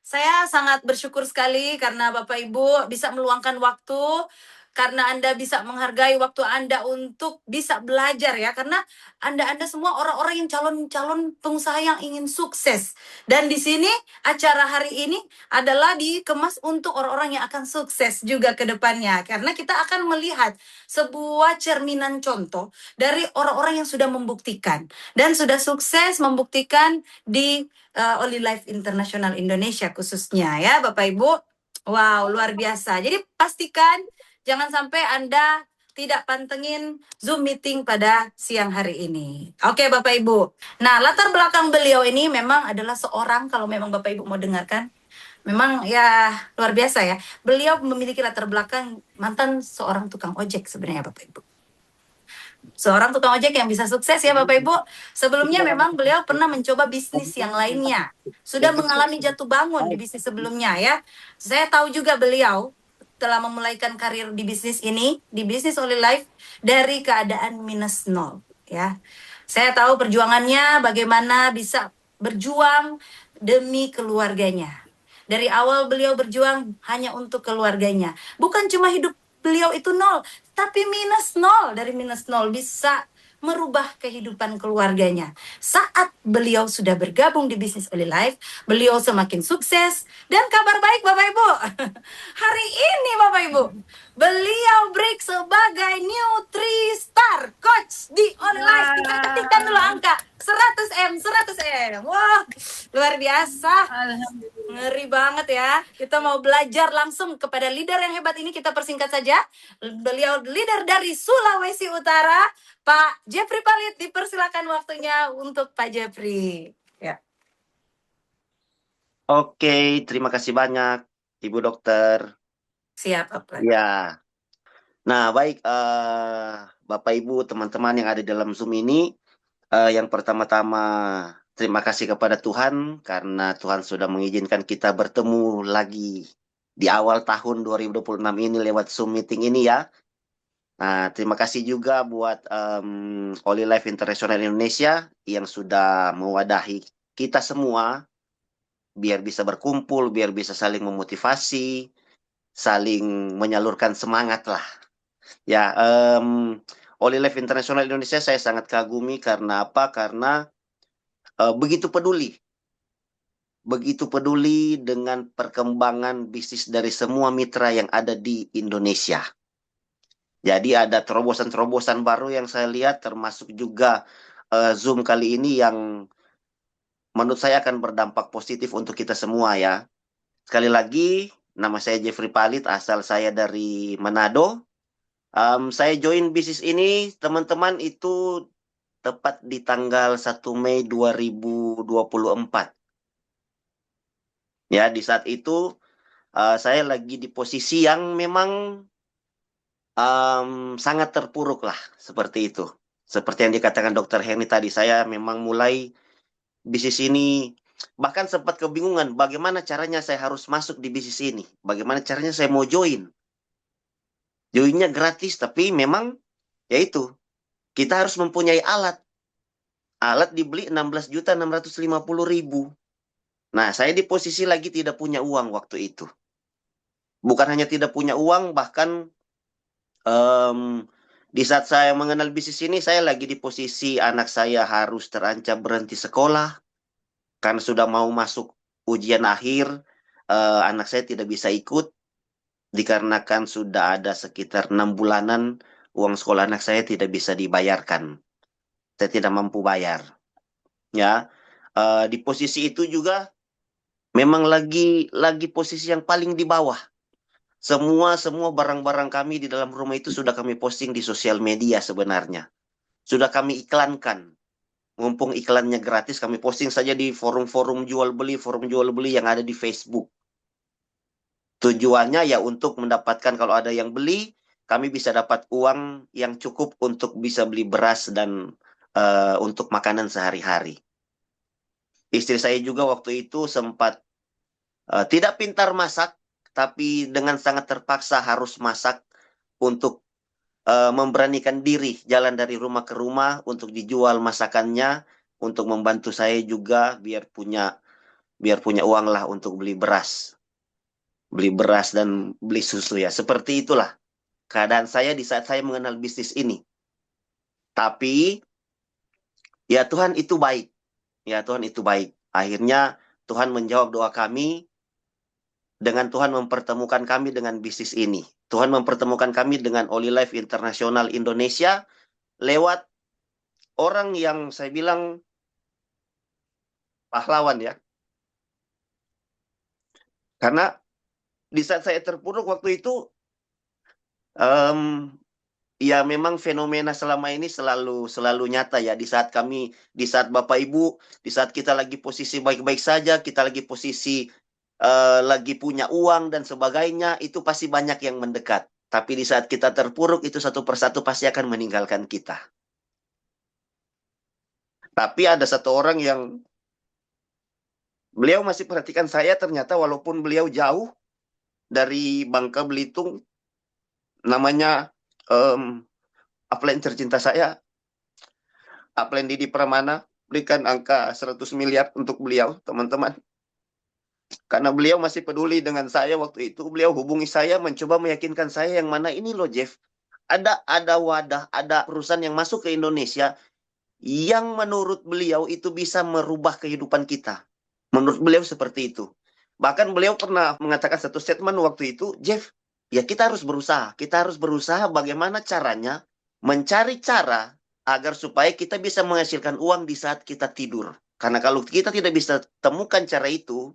Saya sangat bersyukur sekali karena Bapak Ibu bisa meluangkan waktu, karena Anda bisa menghargai waktu Anda untuk bisa belajar ya, karena Anda semua orang-orang yang calon-calon pengusaha yang ingin sukses. Dan di sini acara hari ini adalah dikemas untuk orang-orang yang akan sukses juga ke depannya, karena kita akan melihat sebuah cerminan contoh dari orang-orang yang sudah membuktikan dan sudah sukses membuktikan di Oli Life International Indonesia khususnya ya Bapak Ibu. Wow, luar biasa. Jadi pastikan jangan sampai Anda tidak pantengin Zoom meeting pada siang hari ini. Oke Bapak Ibu. Nah, latar belakang beliau ini memang adalah seorang, kalau memang Bapak Ibu mau dengarkan, memang ya luar biasa ya. Beliau memiliki latar belakang mantan seorang tukang ojek sebenarnya Bapak Ibu. Seorang tukang ojek yang bisa sukses ya Bapak Ibu. Sebelumnya memang beliau pernah mencoba bisnis yang lainnya. Sudah mengalami jatuh bangun di bisnis sebelumnya ya. Saya tahu juga beliau telah memulaikan karir di bisnis ini, di bisnis Oli Life, dari keadaan minus nol ya. Saya tahu perjuangannya bagaimana bisa berjuang demi keluarganya. Dari awal beliau berjuang hanya untuk keluarganya. Bukan cuma hidup beliau itu nol, tapi minus nol. Dari minus nol bisa merubah kehidupan keluarganya. Saat beliau sudah bergabung di bisnis Oli Life, beliau semakin sukses. Dan kabar baik Bapak Ibu, hari ini Bapak Ibu, beliau break sebagai new 3 star coach di Oli Life. Kita ketikkan dulu angka 100M, 100M. Wah, luar biasa. Ngeri banget ya. Kita mau belajar langsung kepada leader yang hebat ini. Kita persingkat saja. Beliau leader dari Sulawesi Utara, Pak Jeffrey Palit. Dipersilakan waktunya untuk Pak Jeffrey. Ya. Oke, terima kasih banyak, Ibu Dokter. Siap, Pak. Ya, nah baik, Bapak Ibu, teman-teman yang ada dalam Zoom ini, yang pertama-tama terima kasih kepada Tuhan karena Tuhan sudah mengizinkan kita bertemu lagi di awal tahun 2026 ini lewat Zoom meeting ini ya. Nah, terima kasih juga buat Oli Life International Indonesia yang sudah mewadahi kita semua biar bisa berkumpul, biar bisa saling memotivasi, saling menyalurkan semangat lah. Ya, Oli Life International Indonesia saya sangat kagumi karena apa? Karena begitu peduli dengan perkembangan bisnis dari semua mitra yang ada di Indonesia. Jadi ada terobosan-terobosan baru yang saya lihat, termasuk juga Zoom kali ini yang menurut saya akan berdampak positif untuk kita semua ya. Sekali lagi, nama saya Jeffrey Palit, asal saya dari Manado. Saya join bisnis ini, teman-teman, itu tepat di tanggal 1 Mei 2024. Ya, di saat itu saya lagi di posisi yang memang sangat terpuruk lah, seperti itu. Seperti yang dikatakan Dokter Henny tadi, saya memang mulai bisnis ini, bahkan sempat kebingungan bagaimana caranya saya harus masuk di bisnis ini. Bagaimana caranya saya mau join. Joinnya gratis, tapi memang yaitu kita harus mempunyai alat. Alat dibeli 16.650.000. Nah, saya di posisi lagi tidak punya uang waktu itu. Bukan hanya tidak punya uang, bahkan di saat saya mengenal bisnis ini, saya lagi di posisi anak saya harus terancam berhenti sekolah. Karena sudah mau masuk ujian akhir, anak saya tidak bisa ikut. Dikarenakan sudah ada sekitar 6 bulanan, uang sekolah anak saya tidak bisa dibayarkan. Saya tidak mampu bayar. Ya, di posisi itu juga memang lagi posisi yang paling di bawah. Semua barang-barang kami di dalam rumah itu sudah kami posting di sosial media sebenarnya. Sudah kami iklankan. Mumpung iklannya gratis, kami posting saja di forum jual beli yang ada di Facebook. Tujuannya ya untuk mendapatkan, kalau ada yang beli, kami bisa dapat uang yang cukup untuk bisa beli beras dan untuk makanan sehari-hari. Istri saya juga waktu itu sempat tidak pintar masak, tapi dengan sangat terpaksa harus masak untuk memberanikan diri jalan dari rumah ke rumah untuk dijual masakannya, untuk membantu saya juga biar punya biar punya uang lah untuk beli beras dan beli susu ya. Seperti itulah keadaan saya di saat saya mengenal bisnis ini. Tapi ya Tuhan itu baik, ya Tuhan itu baik. Akhirnya Tuhan menjawab doa kami dengan Tuhan mempertemukan kami dengan bisnis ini. Tuhan mempertemukan kami dengan Oli Life Internasional Indonesia lewat orang yang saya bilang pahlawan ya. Karena di saat saya terpuruk waktu itu, em, ya memang fenomena selama ini selalu selalu nyata ya. Di saat Bapak Ibu, di saat kita lagi posisi baik-baik saja, kita lagi posisi lagi punya uang dan sebagainya, itu pasti banyak yang mendekat. Tapi di saat kita terpuruk, itu satu persatu pasti akan meninggalkan kita. Tapi ada satu orang yang beliau masih perhatikan saya, ternyata walaupun beliau jauh dari Bangka Belitung, namanya upline tercinta saya, upline Didi Pramana, berikan angka 100 miliar untuk beliau, teman-teman. Karena beliau masih peduli dengan saya waktu itu, beliau hubungi saya, mencoba meyakinkan saya yang mana ini loh Jeff, ada wadah, ada perusahaan yang masuk ke Indonesia yang menurut beliau itu bisa merubah kehidupan kita. Menurut beliau seperti itu. Bahkan beliau pernah mengatakan satu statement waktu itu, Jeff, ya kita harus berusaha. Kita harus berusaha bagaimana caranya mencari cara agar supaya kita bisa menghasilkan uang di saat kita tidur. Karena kalau kita tidak bisa temukan cara itu,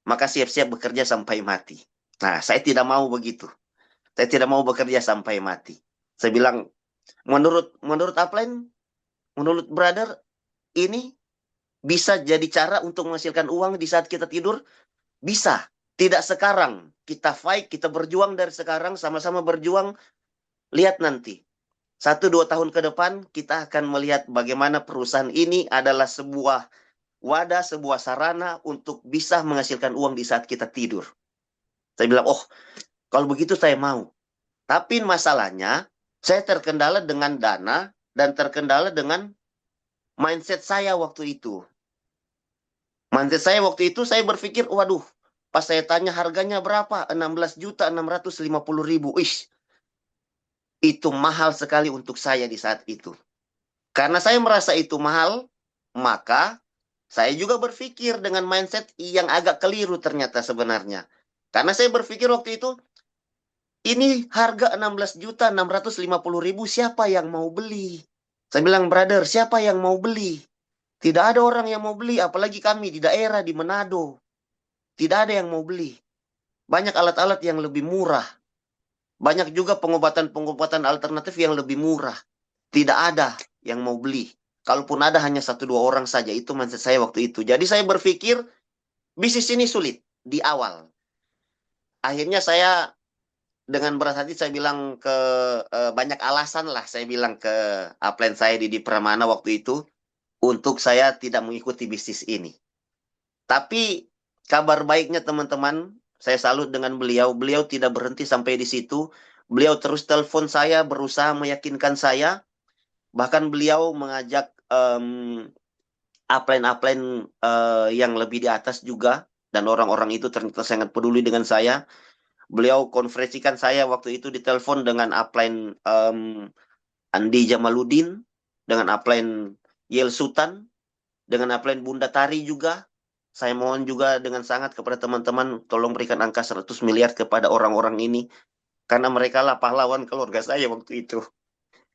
maka siap-siap bekerja sampai mati. Nah, saya tidak mau begitu. Saya tidak mau bekerja sampai mati. Saya bilang, menurut upline, menurut brother, ini bisa jadi cara untuk menghasilkan uang di saat kita tidur? Bisa. Tidak sekarang. Kita fight, kita berjuang dari sekarang, sama-sama berjuang. Lihat nanti. 1-2 tahun ke depan, kita akan melihat bagaimana perusahaan ini adalah sebuah wadah, sebuah sarana untuk bisa menghasilkan uang di saat kita tidur. Saya bilang, oh, kalau begitu saya mau. Tapi masalahnya, saya terkendala dengan dana dan terkendala dengan mindset saya waktu itu. Mindset saya waktu itu, saya berpikir, waduh, pas saya tanya harganya berapa? 16.650.000. Itu mahal sekali untuk saya di saat itu. Karena saya merasa itu mahal, maka saya juga berpikir dengan mindset yang agak keliru ternyata sebenarnya. Karena saya berpikir waktu itu, ini harga 16.650.000, siapa yang mau beli? Saya bilang, brother, siapa yang mau beli? Tidak ada orang yang mau beli, apalagi kami di daerah, di Manado. Tidak ada yang mau beli. Banyak alat-alat yang lebih murah. Banyak juga pengobatan-pengobatan alternatif yang lebih murah. Tidak ada yang mau beli. Kalaupun ada hanya 1-2 orang saja. Itu mindset saya waktu itu. Jadi saya berpikir bisnis ini sulit di awal. Akhirnya saya dengan berat hati saya bilang ke banyak alasan lah. Saya bilang ke upline saya Didi Pramana waktu itu untuk saya tidak mengikuti bisnis ini. Tapi kabar baiknya teman-teman, saya salut dengan beliau. Beliau tidak berhenti sampai di situ. Beliau terus telepon saya, berusaha meyakinkan saya. Bahkan beliau mengajak upline-upline yang lebih di atas juga. Dan orang-orang itu ternyata sangat peduli dengan saya. Beliau konferensikan saya waktu itu di telepon dengan upline Andi Jamaludin, dengan upline Yel Sultan, dengan upline Bunda Tari juga. Saya mohon juga dengan sangat kepada teman-teman, tolong berikan angka 100 miliar kepada orang-orang ini. Karena mereka lah pahlawan keluarga saya waktu itu.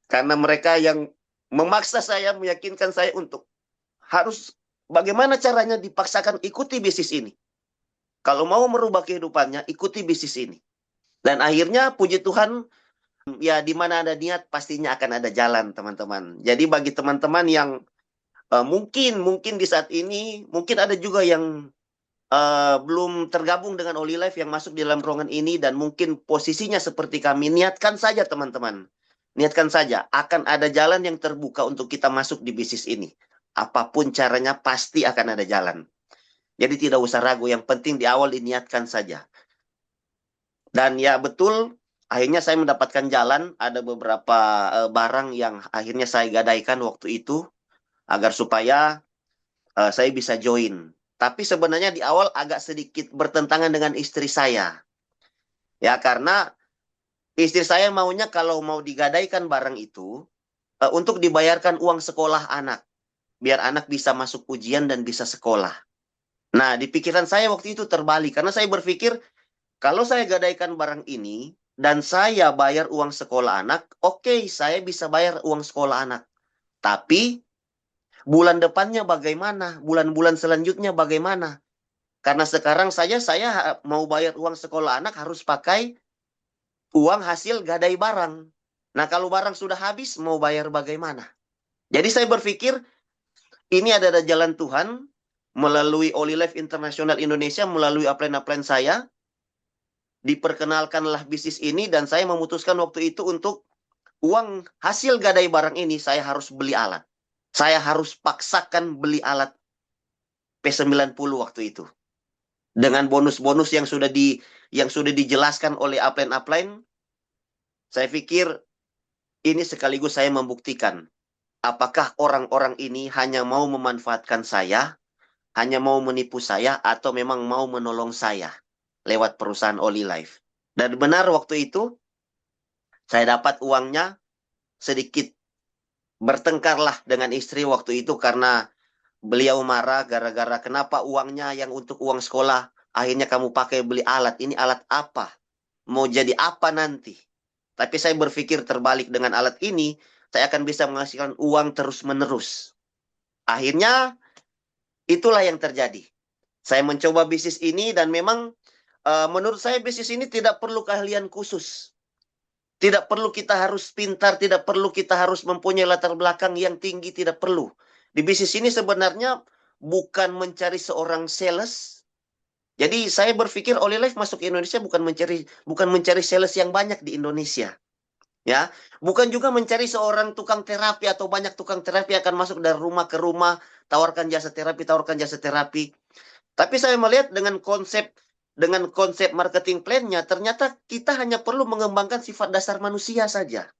Karena mereka yang memaksa saya, meyakinkan saya untuk harus bagaimana caranya dipaksakan ikuti bisnis ini. Kalau mau merubah kehidupannya, ikuti bisnis ini. Dan akhirnya puji Tuhan, ya di mana ada niat pastinya akan ada jalan teman-teman. Jadi bagi teman-teman yang mungkin di saat ini, mungkin ada juga yang belum tergabung dengan Oli Life yang masuk di dalam ruangan ini dan mungkin posisinya seperti kami, niatkan saja teman-teman. Niatkan saja, akan ada jalan yang terbuka untuk kita masuk di bisnis ini. Apapun caranya pasti akan ada jalan. Jadi tidak usah ragu, yang penting di awal diniatkan saja. Dan ya betul, akhirnya saya mendapatkan jalan, ada beberapa barang yang akhirnya saya gadaikan waktu itu, agar supaya saya bisa join Tapi sebenarnya di awal agak sedikit bertentangan dengan istri saya. Ya, karena istri saya maunya kalau mau digadaikan barang itu, untuk dibayarkan uang sekolah anak. Biar anak bisa masuk ujian dan bisa sekolah. Nah, di pikiran saya waktu itu terbalik. Karena saya berpikir, kalau saya gadaikan barang ini, dan saya bayar uang sekolah anak, oke, saya bisa bayar uang sekolah anak. Tapi, bulan depannya bagaimana? Bulan-bulan selanjutnya bagaimana? Karena sekarang saya mau bayar uang sekolah anak harus pakai uang hasil gadai barang. Nah, kalau barang sudah habis, mau bayar bagaimana? Jadi saya berpikir, ini ada jalan Tuhan melalui Olive International Indonesia, melalui upline-upline saya, diperkenalkanlah bisnis ini dan saya memutuskan waktu itu untuk uang hasil gadai barang ini saya harus beli alat. Saya harus paksakan beli alat P90 waktu itu. Dengan bonus-bonus yang sudah dijelaskan oleh upline-upline, saya pikir ini sekaligus saya membuktikan apakah orang-orang ini hanya mau memanfaatkan saya, hanya mau menipu saya, atau memang mau menolong saya lewat perusahaan Olive. Dan benar waktu itu, saya dapat uangnya sedikit bertengkarlah dengan istri waktu itu karena beliau marah gara-gara kenapa uangnya yang untuk uang sekolah akhirnya kamu pakai beli alat. Ini alat apa? Mau jadi apa nanti? Tapi saya berpikir terbalik, dengan alat ini saya akan bisa menghasilkan uang terus-menerus. Akhirnya itulah yang terjadi. Saya mencoba bisnis ini dan memang menurut saya bisnis ini tidak perlu keahlian khusus. Tidak perlu kita harus pintar, tidak perlu kita harus mempunyai latar belakang yang tinggi, tidak perlu. Di bisnis ini sebenarnya bukan mencari seorang sales. Jadi saya berpikir Olive masuk ke Indonesia bukan mencari sales yang banyak di Indonesia. Ya, bukan juga mencari seorang tukang terapi atau banyak tukang terapi akan masuk dari rumah ke rumah, tawarkan jasa terapi, tawarkan jasa terapi. Tapi saya melihat dengan konsep marketing plan-nya, ternyata kita hanya perlu mengembangkan sifat dasar manusia saja.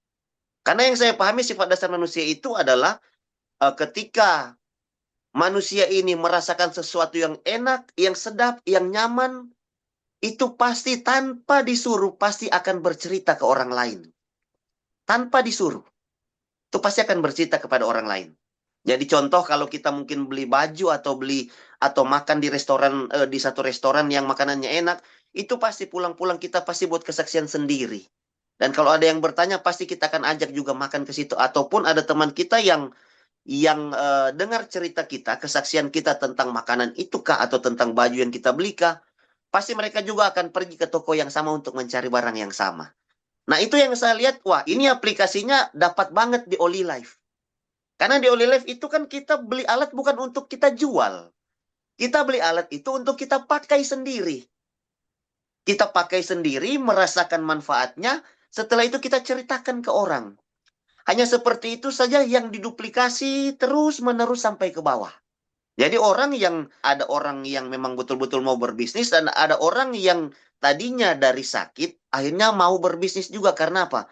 Karena yang saya pahami sifat dasar manusia itu adalah ketika manusia ini merasakan sesuatu yang enak, yang sedap, yang nyaman, itu pasti tanpa disuruh, pasti akan bercerita ke orang lain. Tanpa disuruh. Itu pasti akan bercerita kepada orang lain. Jadi contoh kalau kita mungkin beli baju atau makan di restoran di satu restoran yang makanannya enak, itu pasti pulang-pulang kita pasti buat kesaksian sendiri. Dan kalau ada yang bertanya pasti kita akan ajak juga makan ke situ ataupun ada teman kita yang dengar cerita kita, kesaksian kita tentang makanan itu kah atau tentang baju yang kita beli kah, pasti mereka juga akan pergi ke toko yang sama untuk mencari barang yang sama. Nah, itu yang saya lihat, wah, ini aplikasinya dapat banget di Olive. Karena di Olive itu kan kita beli alat bukan untuk kita jual. Kita beli alat itu untuk kita pakai sendiri. Kita pakai sendiri, merasakan manfaatnya, setelah itu kita ceritakan ke orang. Hanya seperti itu saja yang diduplikasi terus-menerus sampai ke bawah. Jadi ada orang yang memang betul-betul mau berbisnis dan ada orang yang tadinya dari sakit, akhirnya mau berbisnis juga. Karena apa?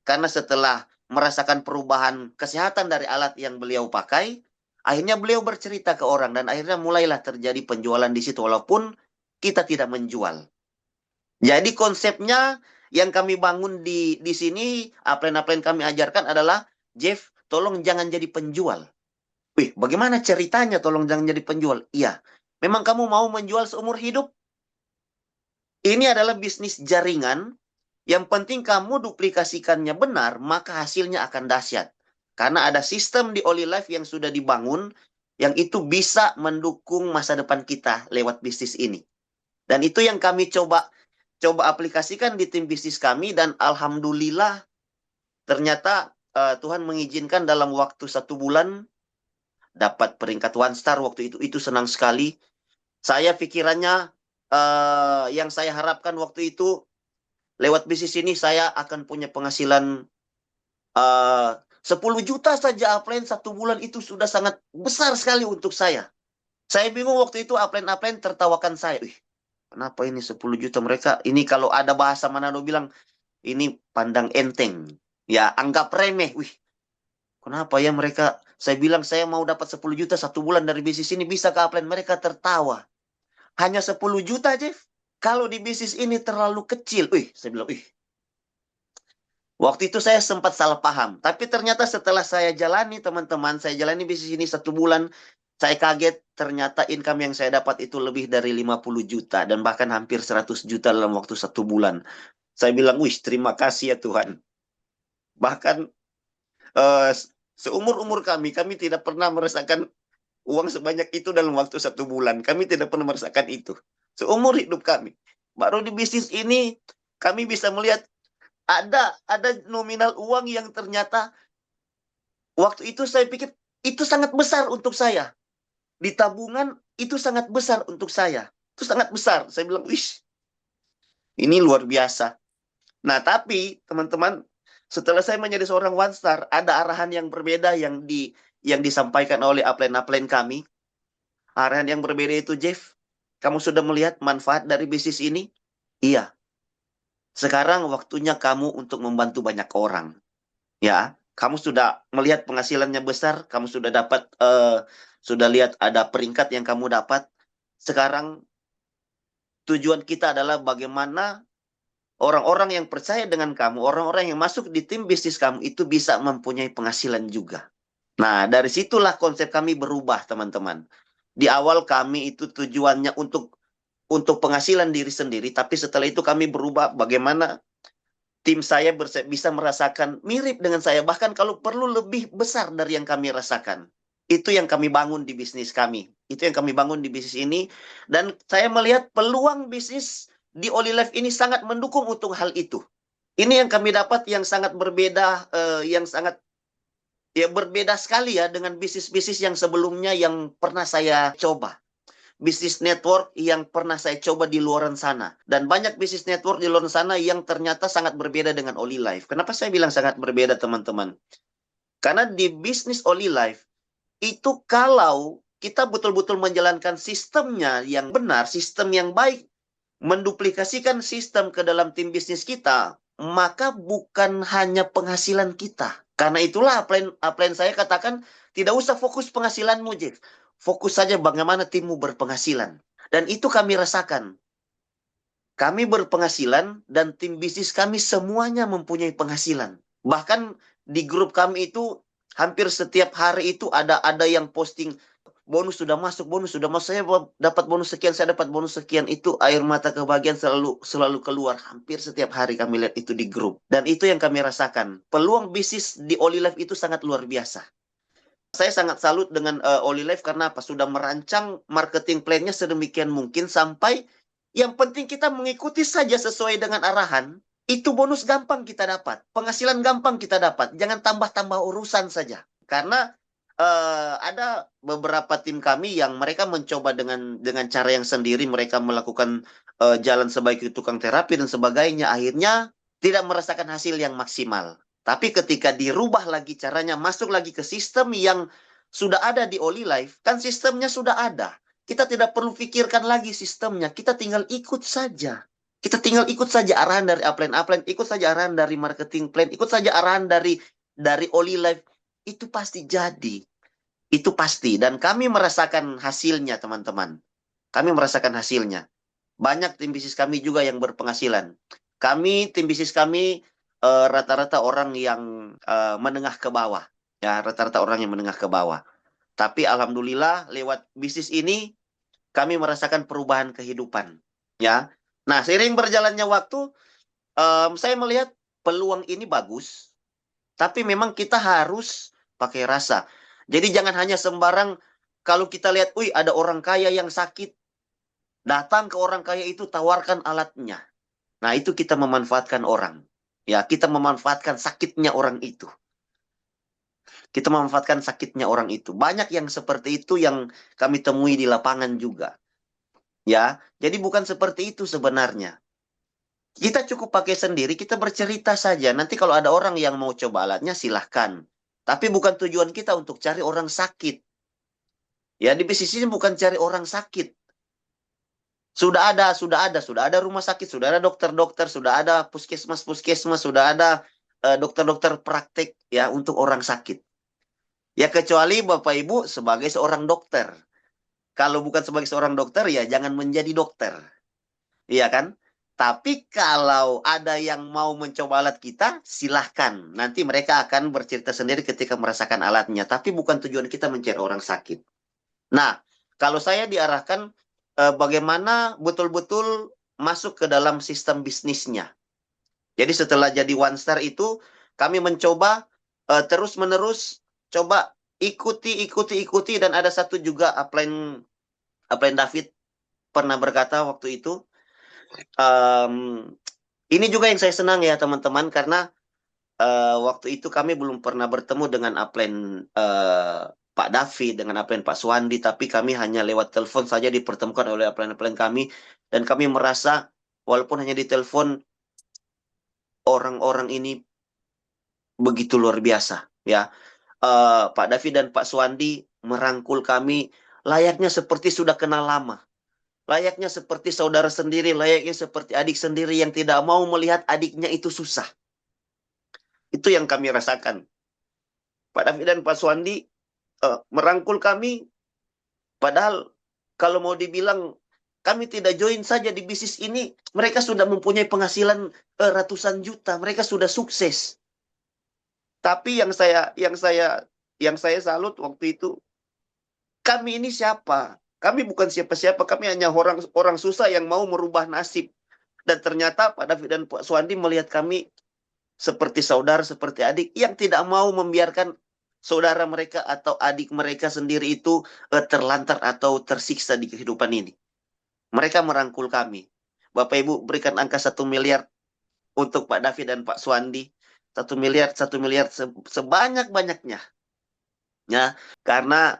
Karena setelah merasakan perubahan kesehatan dari alat yang beliau pakai, akhirnya beliau bercerita ke orang dan akhirnya mulailah terjadi penjualan di situ walaupun kita tidak menjual. Jadi konsepnya yang kami bangun di sini, apa yang kami ajarkan adalah, Jeff, tolong jangan jadi penjual. Wih, bagaimana ceritanya tolong jangan jadi penjual? Iya, memang kamu mau menjual seumur hidup? Ini adalah bisnis jaringan. Yang penting kamu duplikasikannya benar, maka hasilnya akan dahsyat. Karena ada sistem di Olive yang sudah dibangun, yang itu bisa mendukung masa depan kita lewat bisnis ini. Dan itu yang kami coba aplikasikan di tim bisnis kami, dan alhamdulillah ternyata Tuhan mengizinkan dalam waktu 1 bulan dapat peringkat 1 star waktu itu. Itu senang sekali. Saya pikirannya yang saya harapkan waktu itu, lewat bisnis ini saya akan punya penghasilan 10 juta saja upline 1 bulan, itu sudah sangat besar sekali untuk saya. Saya bingung waktu itu, upline tertawakan saya. Wih, kenapa ini 10 juta mereka? Ini kalau ada bahasa Manado bilang, ini pandang enteng. Ya, anggap remeh. Wih, kenapa ya mereka Saya bilang saya mau dapat 10 juta 1 bulan dari bisnis ini, bisa ke upline? Mereka tertawa. Hanya 10 juta, Jeff. Kalau di bisnis ini terlalu kecil. Saya bilang, waktu itu saya sempat salah paham. Tapi ternyata setelah saya jalani, teman-teman, saya jalani bisnis ini 1 bulan, saya kaget ternyata income yang saya dapat itu lebih dari 50 juta. Dan bahkan hampir 100 juta dalam waktu 1 bulan. Saya bilang, terima kasih ya Tuhan. Bahkan eh, seumur-umur kami tidak pernah merasakan uang sebanyak itu dalam waktu 1 bulan. Kami tidak pernah merasakan itu. Seumur hidup kami. Baru di bisnis ini, kami bisa melihat ada nominal uang yang ternyata waktu itu saya pikir itu sangat besar untuk saya. Di tabungan itu sangat besar untuk saya. Itu sangat besar. Saya bilang, ini luar biasa. Nah, tapi teman-teman, setelah saya menjadi seorang one star, ada arahan yang berbeda yang disampaikan oleh upline-upline kami. Arahan yang berbeda itu, Jeff, kamu sudah melihat manfaat dari bisnis ini? Iya. Sekarang waktunya kamu untuk membantu banyak orang. Ya, kamu sudah melihat penghasilannya besar, kamu sudah dapat, sudah lihat ada peringkat yang kamu dapat. Sekarang tujuan kita adalah bagaimana orang-orang yang percaya dengan kamu, orang-orang yang masuk di tim bisnis kamu itu bisa mempunyai penghasilan juga. Nah, dari situlah konsep kami berubah, teman-teman. Di awal kami itu tujuannya untuk penghasilan diri sendiri, tapi setelah itu kami berubah bagaimana tim saya bisa merasakan mirip dengan saya, bahkan kalau perlu lebih besar dari yang kami rasakan. Itu yang kami bangun di bisnis kami. Itu yang kami bangun di bisnis ini. Dan saya melihat peluang bisnis di Olive ini sangat mendukung untuk hal itu. Ini yang kami dapat yang sangat berbeda, yang sangat berbeda sekali ya dengan bisnis-bisnis yang sebelumnya yang pernah saya coba. Bisnis network yang pernah saya coba di luar sana. Dan banyak bisnis network di luar sana yang ternyata sangat berbeda dengan Olive. Kenapa saya bilang sangat berbeda, teman-teman? Karena di bisnis Olive, itu kalau kita betul-betul menjalankan sistemnya yang benar, sistem yang baik, menduplikasikan sistem ke dalam tim bisnis kita, maka bukan hanya penghasilan kita. Karena itulah upline saya katakan, tidak usah fokus penghasilanmu, Jeff. Fokus saja bagaimana timmu berpenghasilan. Dan itu kami rasakan. Kami berpenghasilan dan tim bisnis kami semuanya mempunyai penghasilan. Bahkan di grup kami itu hampir setiap hari itu ada yang posting bonus sudah masuk, saya dapat bonus sekian, saya dapat bonus sekian. Itu air mata kebahagiaan selalu keluar. Hampir setiap hari kami lihat itu di grup. Dan itu yang kami rasakan. Peluang bisnis di Olive itu sangat luar biasa. Saya sangat salut dengan Olive karena apa? Sudah merancang marketing plan-nya sedemikian mungkin sampai yang penting kita mengikuti saja sesuai dengan arahan. Itu bonus gampang kita dapat. Penghasilan gampang kita dapat. Jangan tambah-tambah urusan saja. Karena ada beberapa tim kami yang mereka mencoba dengan cara yang sendiri. Mereka melakukan jalan sebagai tukang terapi dan sebagainya. Akhirnya tidak merasakan hasil yang maksimal. Tapi ketika dirubah lagi caranya, masuk lagi ke sistem yang sudah ada di Olive, kan sistemnya sudah ada. Kita tidak perlu pikirkan lagi sistemnya. Kita tinggal ikut saja. Kita tinggal ikut saja arahan dari upline, ikut saja arahan dari marketing plan, ikut saja arahan dari Olive. Itu pasti jadi. Itu pasti. Dan kami merasakan hasilnya, teman-teman. Kami merasakan hasilnya. Banyak tim bisnis kami juga yang berpenghasilan. Tim bisnis kami rata-rata orang yang menengah ke bawah. Ya, rata-rata orang yang menengah ke bawah. Tapi alhamdulillah lewat bisnis ini kami merasakan perubahan kehidupan. Ya. Nah, seiring berjalannya waktu, saya melihat peluang ini bagus. Tapi memang kita harus pakai rasa. Jadi jangan hanya sembarang kalau kita lihat, ada orang kaya yang sakit. Datang ke orang kaya itu, tawarkan alatnya. Nah, itu kita memanfaatkan orang. Ya, kita memanfaatkan sakitnya orang itu. Kita memanfaatkan sakitnya orang itu. Banyak yang seperti itu yang kami temui di lapangan juga. Ya, jadi bukan seperti itu sebenarnya. Kita cukup pakai sendiri, kita bercerita saja. Nanti kalau ada orang yang mau coba alatnya, silahkan. Tapi bukan tujuan kita untuk cari orang sakit. Ya, di bisnis ini bukan cari orang sakit. Sudah ada rumah sakit, sudah ada dokter-dokter, sudah ada puskesmas, sudah ada dokter-dokter praktek ya untuk orang sakit. Ya kecuali Bapak Ibu sebagai seorang dokter. Kalau bukan sebagai seorang dokter, ya jangan menjadi dokter. Iya kan? Tapi kalau ada yang mau mencoba alat kita, silahkan. Nanti mereka akan bercerita sendiri ketika merasakan alatnya. Tapi bukan tujuan kita mencari orang sakit. Nah, kalau saya diarahkan bagaimana betul-betul masuk ke dalam sistem bisnisnya. Jadi setelah jadi One Star itu, kami mencoba terus-menerus coba ikuti dan ada satu juga upline David pernah berkata waktu itu, ini juga yang saya senang ya teman-teman karena waktu itu kami belum pernah bertemu dengan upline Pak David, dengan upline Pak Suwandi, tapi kami hanya lewat telepon saja dipertemukan oleh upline-upline kami, dan kami merasa walaupun hanya di telepon, orang-orang ini begitu luar biasa ya. Pak David dan Pak Suwandi merangkul kami layaknya seperti sudah kenal lama. Layaknya seperti saudara sendiri, layaknya seperti adik sendiri yang tidak mau melihat adiknya itu susah. Itu yang kami rasakan. Pak David dan Pak Suwandi merangkul kami, padahal kalau mau dibilang kami tidak join saja di bisnis ini, mereka sudah mempunyai penghasilan ratusan juta, mereka sudah sukses. Tapi yang saya salut waktu itu, kami ini siapa? Kami bukan siapa-siapa, kami hanya orang orang susah yang mau merubah nasib. Dan ternyata Pak David dan Pak Suwandi melihat kami seperti saudara, seperti adik, yang tidak mau membiarkan saudara mereka atau adik mereka sendiri itu terlantar atau tersiksa di kehidupan ini. Mereka merangkul kami. Bapak Ibu berikan angka 1 miliar untuk Pak David dan Pak Suwandi. 1 miliar, 1 miliar sebanyak-banyaknya. Ya, karena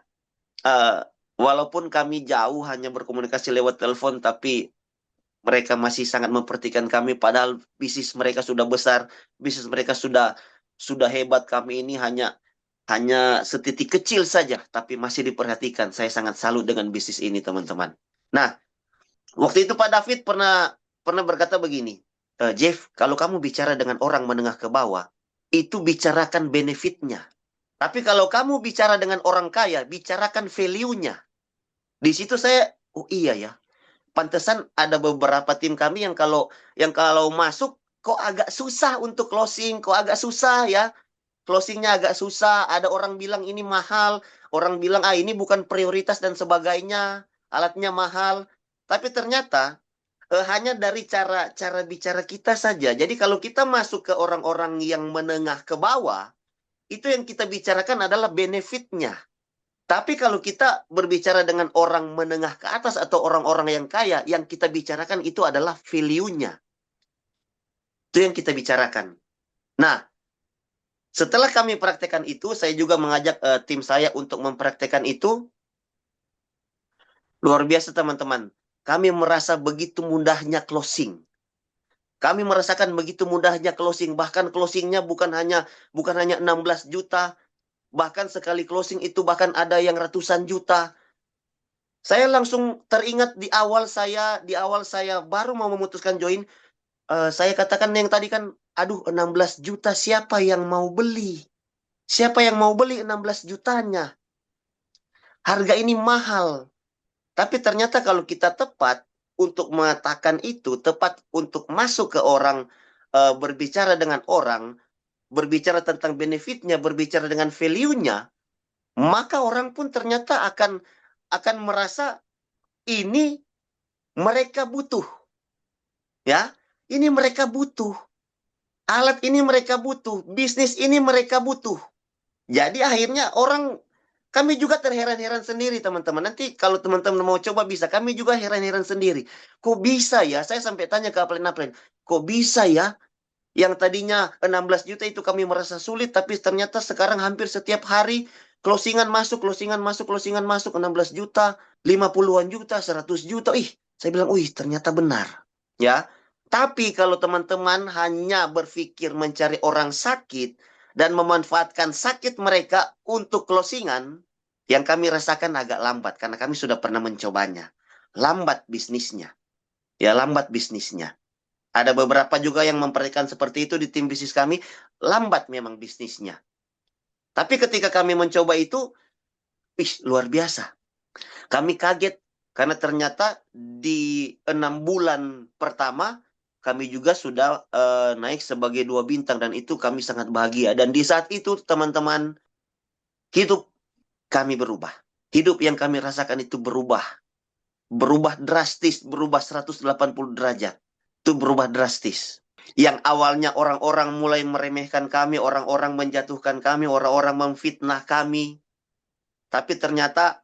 walaupun kami jauh hanya berkomunikasi lewat telepon, tapi mereka masih sangat memperhatikan kami, padahal bisnis mereka sudah besar, bisnis mereka sudah hebat. Kami ini hanya setitik kecil saja, tapi masih diperhatikan. Saya sangat salut dengan bisnis ini, teman-teman. Nah, waktu itu Pak David pernah berkata begini, Jeff, kalau kamu bicara dengan orang menengah ke bawah, itu bicarakan benefitnya. Tapi kalau kamu bicara dengan orang kaya, bicarakan value-nya. Di situ saya, oh iya ya, pantesan ada beberapa tim kami yang kalau masuk kok agak susah untuk closing, kok agak susah ya. Closingnya agak susah, ada orang bilang ini mahal, orang bilang ini bukan prioritas dan sebagainya, alatnya mahal. Tapi ternyata hanya dari cara bicara kita saja. Jadi kalau kita masuk ke orang-orang yang menengah ke bawah, itu yang kita bicarakan adalah benefitnya. Tapi kalau kita berbicara dengan orang menengah ke atas atau orang-orang yang kaya, yang kita bicarakan itu adalah value-nya. Itu yang kita bicarakan. Nah, setelah kami praktekkan itu, saya juga mengajak tim saya untuk mempraktekkan itu. Luar biasa teman-teman. Kami merasa begitu mudahnya closing. Kami merasakan begitu mudahnya closing. Bahkan closingnya bukan hanya 16 juta. Bahkan sekali closing itu bahkan ada yang ratusan juta. Saya langsung teringat di awal saya baru mau memutuskan join, saya katakan yang tadi kan, aduh 16 juta siapa yang mau beli? Siapa yang mau beli 16 jutanya? Harga ini mahal. Tapi ternyata kalau kita tepat untuk mengatakan itu, tepat untuk masuk ke orang, berbicara dengan orang, berbicara tentang benefitnya, berbicara dengan value-nya, maka orang pun ternyata akan merasa ini mereka butuh. Ya, ini mereka butuh. Alat ini mereka butuh. Bisnis ini mereka butuh. Jadi akhirnya kami juga terheran-heran sendiri teman-teman. Nanti kalau teman-teman mau coba bisa. Kami juga heran-heran sendiri. Kok bisa ya? Saya sampai tanya ke upline-upline. Kok bisa ya? Yang tadinya 16 juta itu kami merasa sulit. Tapi ternyata sekarang hampir setiap hari closingan masuk, closingan masuk, closingan masuk. 16 juta, 50-an juta, 100 juta. Saya bilang, ternyata benar. Ya. Tapi kalau teman-teman hanya berpikir mencari orang sakit dan memanfaatkan sakit mereka untuk closingan, yang kami rasakan agak lambat karena kami sudah pernah mencobanya. Lambat bisnisnya. Ya, lambat bisnisnya. Ada beberapa juga yang memperhatikan seperti itu di tim bisnis kami, lambat memang bisnisnya. Tapi ketika kami mencoba itu, luar biasa. Kami kaget karena ternyata di 6 bulan pertama kami juga sudah naik sebagai 2 bintang dan itu kami sangat bahagia. Dan di saat itu teman-teman, hidup kami berubah. Hidup yang kami rasakan itu berubah. Berubah drastis, berubah 180 derajat. Itu berubah drastis. Yang awalnya orang-orang mulai meremehkan kami, orang-orang menjatuhkan kami, orang-orang memfitnah kami. Tapi ternyata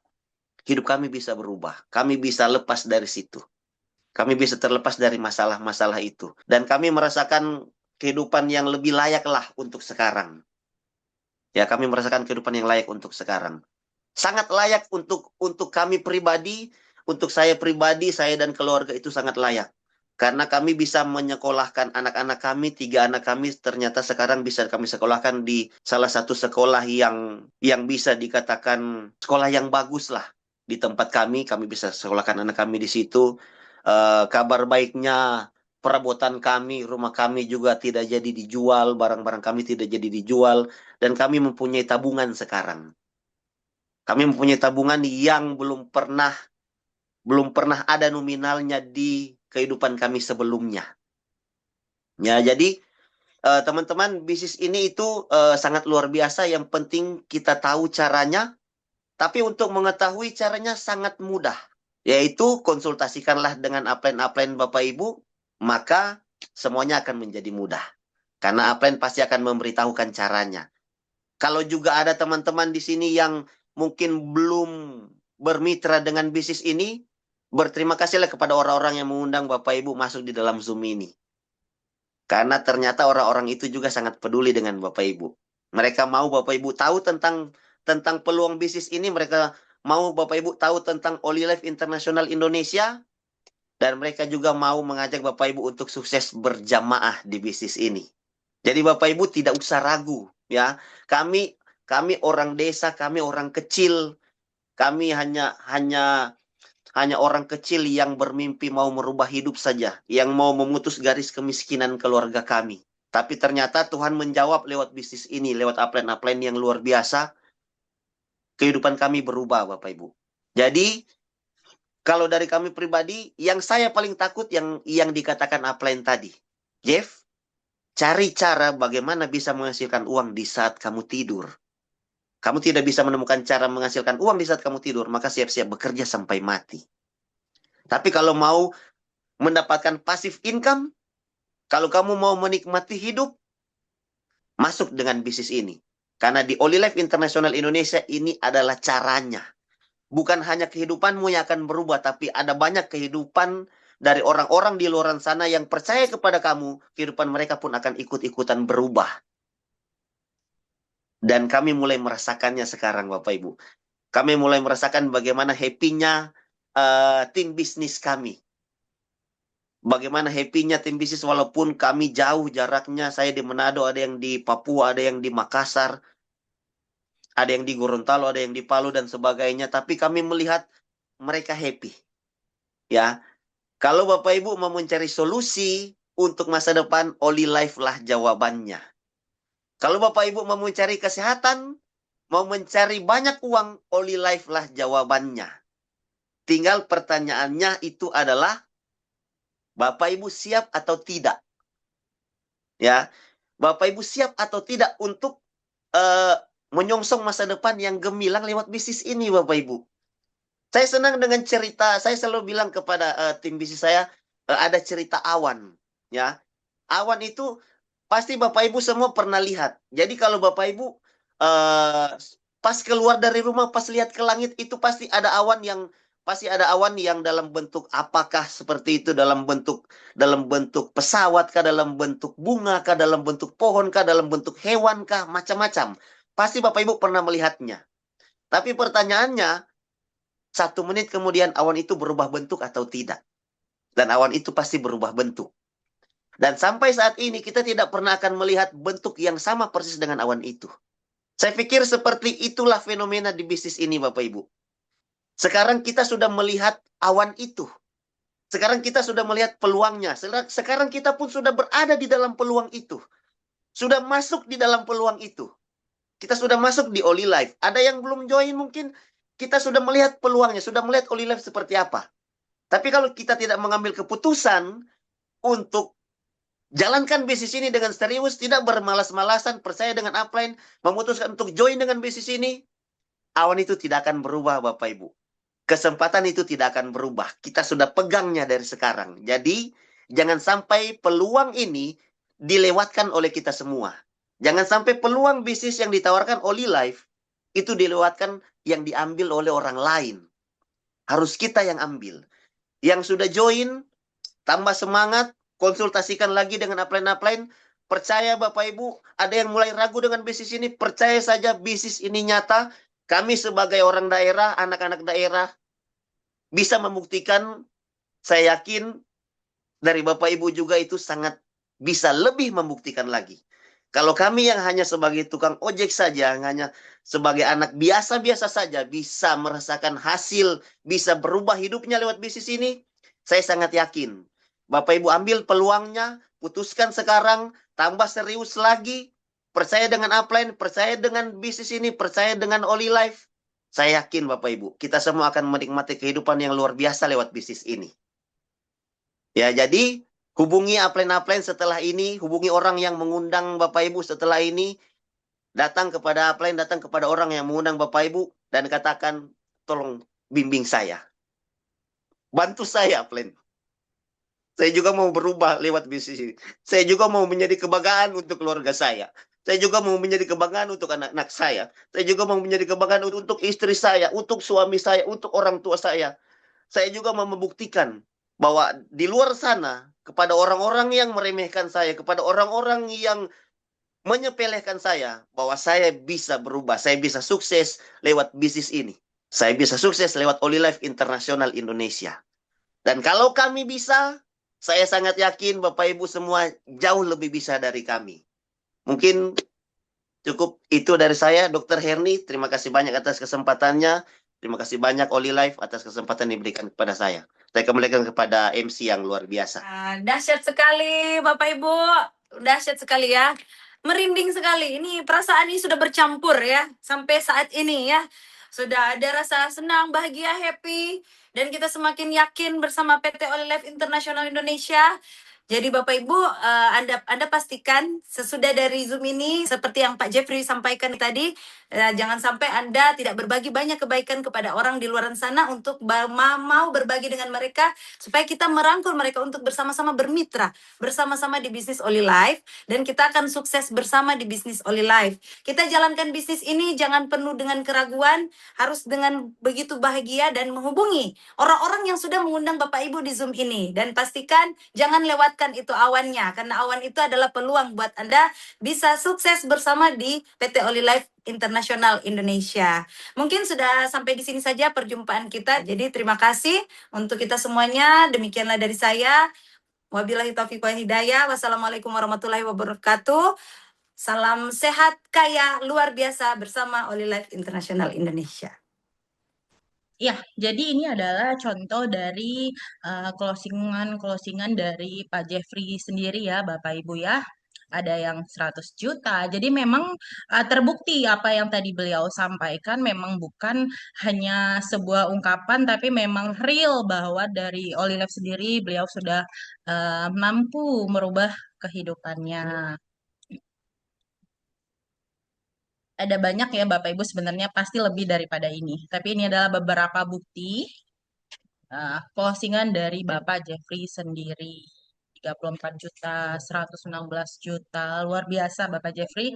hidup kami bisa berubah. Kami bisa lepas dari situ. Kami bisa terlepas dari masalah-masalah itu. Dan kami merasakan kehidupan yang lebih layak lah untuk sekarang. Ya, kami merasakan kehidupan yang layak untuk sekarang. Sangat layak untuk kami pribadi, untuk saya pribadi, saya dan keluarga itu sangat layak. Karena kami bisa menyekolahkan anak-anak kami, 3 anak kami ternyata sekarang bisa kami sekolahkan di salah satu sekolah yang bisa dikatakan sekolah yang bagus lah di tempat kami bisa sekolahkan anak kami di situ. Kabar baiknya perabotan kami, rumah kami juga tidak jadi dijual, barang-barang kami tidak jadi dijual, dan kami mempunyai tabungan sekarang. Kami mempunyai tabungan yang belum pernah ada nominalnya di kehidupan kami sebelumnya. Ya, jadi teman-teman, bisnis ini itu sangat luar biasa. Yang penting kita tahu caranya, tapi untuk mengetahui caranya sangat mudah. Yaitu konsultasikanlah dengan upline-upline Bapak Ibu, maka semuanya akan menjadi mudah. Karena upline pasti akan memberitahukan caranya. Kalau juga ada teman-teman di sini yang mungkin belum bermitra dengan bisnis ini, berterima kasihlah kepada orang-orang yang mengundang Bapak Ibu masuk di dalam Zoom ini. Karena ternyata orang-orang itu juga sangat peduli dengan Bapak Ibu. Mereka mau Bapak Ibu tahu tentang peluang bisnis ini, mereka mau Bapak Ibu tahu tentang Olive International Indonesia, dan mereka juga mau mengajak Bapak Ibu untuk sukses berjamaah di bisnis ini. Jadi Bapak Ibu tidak usah ragu, ya. Kami orang desa, kami orang kecil, kami hanya orang kecil yang bermimpi mau merubah hidup saja, yang mau memutus garis kemiskinan keluarga kami. Tapi ternyata Tuhan menjawab lewat bisnis ini, lewat upline-upline yang luar biasa. Kehidupan kami berubah, Bapak Ibu. Jadi kalau dari kami pribadi, yang saya paling takut yang dikatakan upline tadi. Jeff, cari cara bagaimana bisa menghasilkan uang di saat kamu tidur. Kamu tidak bisa menemukan cara menghasilkan uang di saat kamu tidur, maka siap-siap bekerja sampai mati. Tapi kalau mau mendapatkan passive income, kalau kamu mau menikmati hidup, masuk dengan bisnis ini. Karena di Olive International Indonesia ini adalah caranya. Bukan hanya kehidupanmu yang akan berubah, tapi ada banyak kehidupan dari orang-orang di luar sana yang percaya kepada kamu, kehidupan mereka pun akan ikut-ikutan berubah. Dan kami mulai merasakannya sekarang, Bapak Ibu. Kami mulai merasakan bagaimana happy-nya tim bisnis kami. Bagaimana happy-nya tim bisnis walaupun kami jauh jaraknya. Saya di Manado, ada yang di Papua, ada yang di Makassar, ada yang di Gorontalo, ada yang di Palu dan sebagainya. Tapi kami melihat mereka happy. Ya, kalau Bapak Ibu mau mencari solusi untuk masa depan, Olive lah jawabannya. Kalau Bapak Ibu mau mencari kesehatan, mau mencari banyak uang, Olive lah jawabannya. Tinggal pertanyaannya itu adalah, Bapak Ibu siap atau tidak? Ya, Bapak Ibu siap atau tidak untuk menyongsong masa depan yang gemilang lewat bisnis ini, Bapak Ibu? Saya senang dengan cerita. Saya selalu bilang kepada tim bisnis saya, ada cerita awan. Ya, awan itu pasti Bapak Ibu semua pernah lihat. Jadi kalau Bapak Ibu pas keluar dari rumah, pas lihat ke langit itu pasti ada awan yang dalam bentuk apakah seperti itu, dalam bentuk pesawat kah, dalam bentuk bunga kah, dalam bentuk pohon kah, dalam bentuk hewan kah, macam-macam. Pasti Bapak Ibu pernah melihatnya. Tapi pertanyaannya, 1 menit kemudian awan itu berubah bentuk atau tidak? Dan awan itu pasti berubah bentuk. Dan sampai saat ini kita tidak pernah akan melihat bentuk yang sama persis dengan awan itu. Saya pikir seperti itulah fenomena di bisnis ini, Bapak Ibu. Sekarang kita sudah melihat awan itu. Sekarang kita sudah melihat peluangnya. Sekarang kita pun sudah berada di dalam peluang itu. Sudah masuk di dalam peluang itu. kita sudah masuk di Oli Life. Ada yang belum join mungkin kita sudah melihat peluangnya, sudah melihat Oli Life seperti apa. Tapi kalau kita tidak mengambil keputusan untuk jalankan bisnis ini dengan serius, tidak bermalas-malasan, percaya dengan upline, memutuskan untuk join dengan bisnis ini, awan itu tidak akan berubah, Bapak Ibu. Kesempatan itu tidak akan berubah. Kita sudah pegangnya dari sekarang. Jadi, jangan sampai peluang ini dilewatkan oleh kita semua. Jangan sampai peluang bisnis yang ditawarkan Oli Life itu dilewatkan yang diambil oleh orang lain. Harus kita yang ambil. Yang sudah join, tambah semangat, konsultasikan lagi dengan upline-upline. Percaya Bapak Ibu, ada yang mulai ragu dengan bisnis ini, percaya saja bisnis ini nyata. Kami sebagai orang daerah, anak-anak daerah, bisa membuktikan, saya yakin dari Bapak Ibu juga itu sangat bisa lebih membuktikan lagi. Kalau kami yang hanya sebagai tukang ojek saja, hanya sebagai anak biasa-biasa saja bisa merasakan hasil, bisa berubah hidupnya lewat bisnis ini, saya sangat yakin. Bapak Ibu ambil peluangnya, putuskan sekarang, tambah serius lagi, percaya dengan upline, percaya dengan bisnis ini, percaya dengan Oli Life. Saya yakin Bapak Ibu, kita semua akan menikmati kehidupan yang luar biasa lewat bisnis ini. Ya, jadi hubungi upline-upline setelah ini, hubungi orang yang mengundang Bapak Ibu setelah ini, datang kepada upline, datang kepada orang yang mengundang Bapak Ibu, dan katakan, tolong bimbing saya. Bantu saya, upline. Saya juga mau berubah lewat bisnis ini. Saya juga mau menjadi kebanggaan untuk keluarga saya. Saya juga mau menjadi kebanggaan untuk anak-anak saya. Saya juga mau menjadi kebanggaan untuk istri saya, untuk suami saya, untuk orang tua saya. Saya juga mau membuktikan bahwa di luar sana, kepada orang-orang yang meremehkan saya, kepada orang-orang yang menyepelekan saya, bahwa saya bisa berubah, saya bisa sukses lewat bisnis ini. Saya bisa sukses lewat Oli Life Internasional Indonesia. Dan kalau kami bisa, saya sangat yakin Bapak Ibu semua jauh lebih bisa dari kami. Mungkin cukup itu dari saya, Dr. Herni. Terima kasih banyak atas kesempatannya. Terima kasih banyak Oli Life atas kesempatan yang diberikan kepada saya. Saya kembalikan kepada MC yang luar biasa. Dahsyat sekali Bapak Ibu, dahsyat sekali ya. Merinding sekali. Ini perasaan ini sudah bercampur ya sampai saat ini ya. Sudah ada rasa senang, bahagia, happy, dan kita semakin yakin bersama PT Oli Life International Indonesia. Jadi Bapak Ibu, Anda pastikan sesudah dari Zoom ini seperti yang Pak Jeffrey sampaikan tadi, jangan sampai Anda tidak berbagi banyak kebaikan kepada orang di luar sana untuk mau berbagi dengan mereka supaya kita merangkul mereka untuk bersama-sama bermitra, bersama-sama di bisnis Oli Life, dan kita akan sukses bersama di bisnis Oli Life. Kita jalankan bisnis ini jangan penuh dengan keraguan, harus dengan begitu bahagia dan menghubungi orang-orang yang sudah mengundang Bapak Ibu di Zoom ini, dan pastikan jangan lewatkan itu awannya, karena awan itu adalah peluang buat Anda bisa sukses bersama di PT Oli Life Internasional Indonesia. Mungkin sudah sampai di sini saja perjumpaan kita. Jadi terima kasih untuk kita semuanya. Demikianlah dari saya. Wabillahi taufiq wal hidayah. Wassalamualaikum warahmatullahi wabarakatuh. Salam sehat, kaya, luar biasa bersama Oli Life Internasional Indonesia. Ya, jadi ini adalah contoh dari closingan-closingan dari Pak Jeffrey sendiri ya, Bapak Ibu ya. Ada yang 100 juta. Jadi memang terbukti apa yang tadi beliau sampaikan memang bukan hanya sebuah ungkapan, tapi memang real bahwa dari Olive sendiri beliau sudah mampu merubah kehidupannya. Ada banyak ya Bapak Ibu sebenarnya pasti lebih daripada ini. Tapi ini adalah beberapa bukti closingan dari Bapak Jeffrey sendiri. 34 juta, 116 juta, luar biasa Bapak Jeffrey.